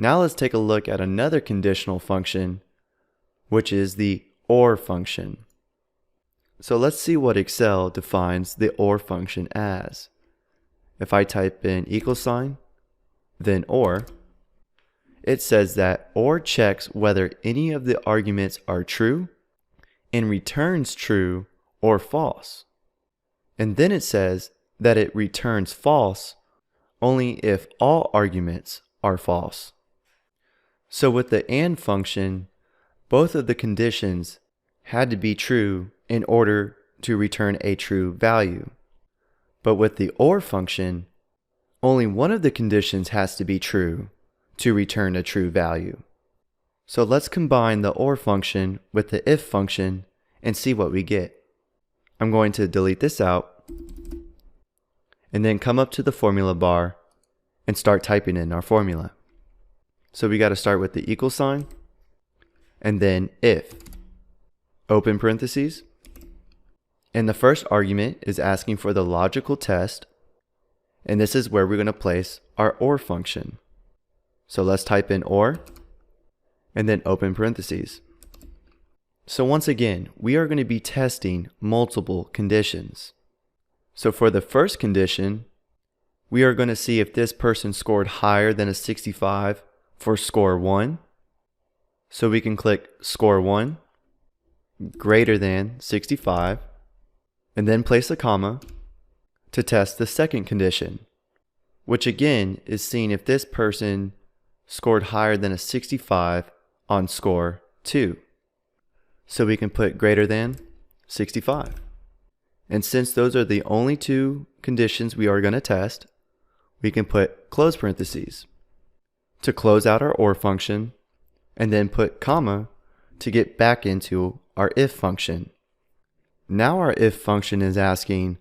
Now let's take a look at another conditional function, which is the OR function. So let's see what Excel defines the OR function as. If I type in $, then OR, it says that OR checks whether any of the arguments are true and returns true or false. And then it says that it returns false only if all arguments are false. So with the AND function, both of the conditions had to be true in order to return a true value. But with the OR function, only one of the conditions has to be true to return a true value. So let's combine the OR function with the IF function and see what we get. I'm going to delete this out and then come up to the formula bar and start typing in our formula. So we got to start with the $, and then if, open parentheses, and the first argument is asking for the logical test, and this is where we're going to place our OR function. So let's type in OR, and then open parentheses. So once again, we are going to be testing multiple conditions. So for the first condition, we are going to see if this person scored higher than a 65 for score 1. So we can click score 1 greater than 65 and then place a comma to test the second condition, which again is seeing if this person scored higher than a 65 on score 2. So we can put greater than 65. And since those are the only two conditions we are going to test, we can put close parentheses to close out our OR function, and then put comma to get back into our IF function. Now our IF function is asking,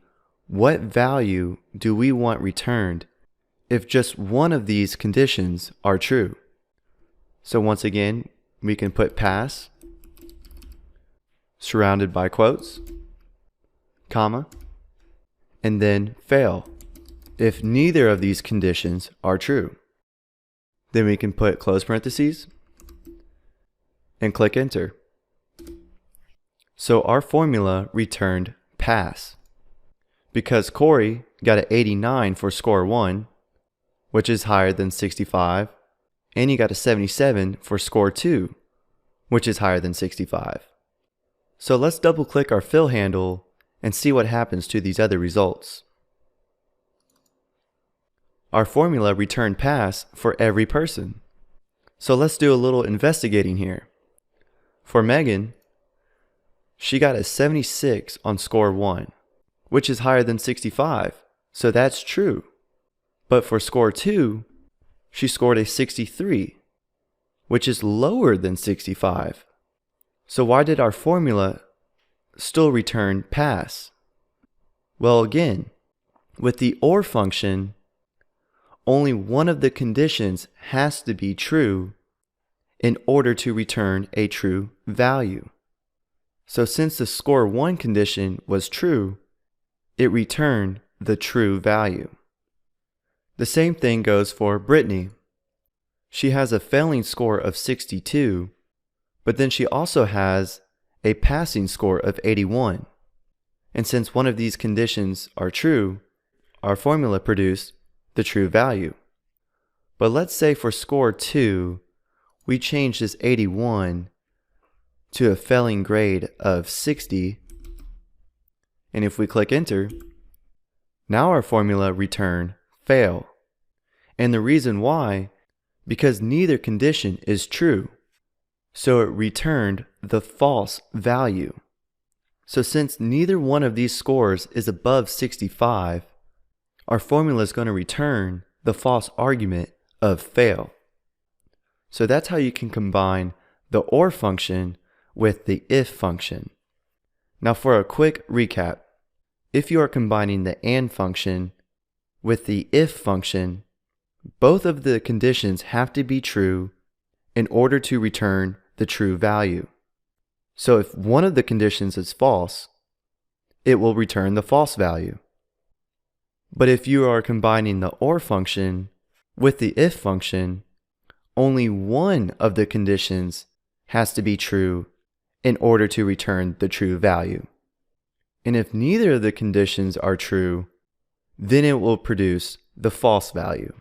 what value do we want returned if just one of these conditions are true? So once again, we can put pass, surrounded by quotes, comma, and then fail if neither of these conditions are true. Then we can put close parentheses and click enter. So our formula returned pass because Corey got an 89 for score 1, which is higher than 65, and he got a 77 for score 2, which is higher than 65. So let's double click our fill handle and see what happens to these other results. Our formula returned pass for every person. So let's do a little investigating here. For Megan, she got a 76 on score 1, which is higher than 65, so that's true. But for score 2, she scored a 63, which is lower than 65. So why did our formula still return pass? Well, again, with the OR function, only one of the conditions has to be true in order to return a true value. So since the score 1 condition was true, it returned the true value. The same thing goes for Brittany. She has a failing score of 62, but then she also has a passing score of 81. And since one of these conditions are true, our formula produced the true value. But let's say for score 2, we change this 81 to a failing grade of 60. And if we click enter, now our formula return fail. And the reason why, because neither condition is true. So it returned the false value. So since neither one of these scores is above 65, our formula is going to return the false argument of fail. So that's how you can combine the OR function with the IF function. Now for a quick recap, if you are combining the AND function with the IF function, both of the conditions have to be true in order to return the true value. So if one of the conditions is false, it will return the false value. But if you are combining the OR function with the IF function, only one of the conditions has to be true in order to return the true value. And if neither of the conditions are true, then it will produce the false value.